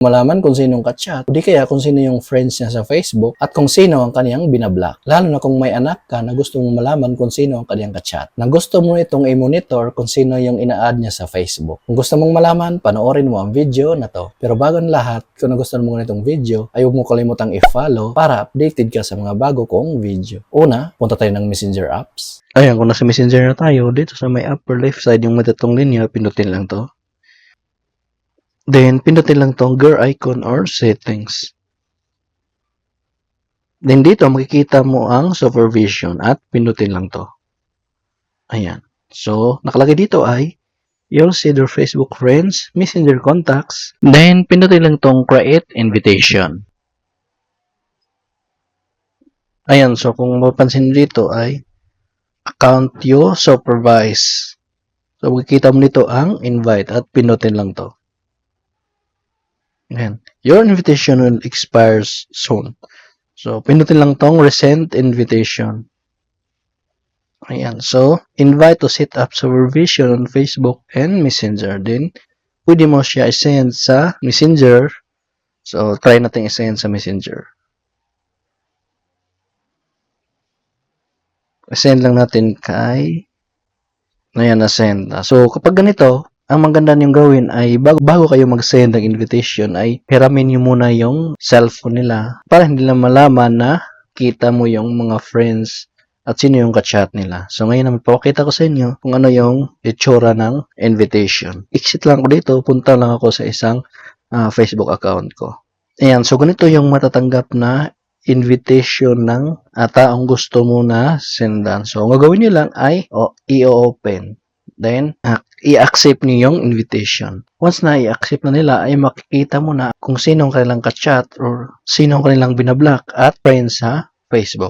malaman kung sinong ka-chat, o di kaya kung sino yung friends niya sa Facebook at kung sino ang kaniyang binablock. Lalo na kung may anak ka na gusto mong malaman kung sino ang kaniyang ka-chat. Na gusto mo itong i-monitor kung sino yung ina-add niya sa Facebook. Kung gusto mong malaman, panoorin mo ang video na to. Pero bago ang lahat, kung nagustuhan mo nitong video, ay huwag mo kalimutang i-follow para updated ka sa mga bago kong video. Una, punta tayo ng Messenger apps. Ayan, kung nasa Messenger na tayo, dito sa may upper left side yung matatong linya, pindutin lang to. Then, pindutin lang tong gear icon or settings. Then, dito makikita mo ang supervision at pindutin lang to. Ayan. So, nakalagay dito ay you'll see their Facebook friends, Messenger contacts. Then, pindutin lang tong create invitation. Ayan. So, kung mapansin dito ay account you supervise. So, makikita mo dito ang invite at pindutin lang to. Ayan. Your invitation will expire soon. So, pindutin lang tong resend invitation. Ayan. So, invite to set up supervision on Facebook and Messenger. Then, pwede mo siya i-send sa Messenger. So, try natin i-send sa Messenger. I-send lang natin kay ayan, na-send. So, kapag ganito, ang maganda niyong gawin ay bago kayo mag-send ng invitation ay hiramin niyo muna yung cellphone nila para hindi nila malaman na kita mo yung mga friends at sino yung ka-chat nila. So, ngayon naman papakita ko sa inyo kung ano yung itsura ng invitation. Exit lang ako dito, punta lang ako sa isang Facebook account ko. Ayan, so ganito yung matatanggap na invitation ng taong gusto mo na sendan. So, ang gagawin nyo lang ay i-open. Then, i-accept nyo yung invitation. Once na i-accept na nila, ay makikita mo na kung sinong kanilang ka-chat or sinong kanilang binablock at friends sa Facebook.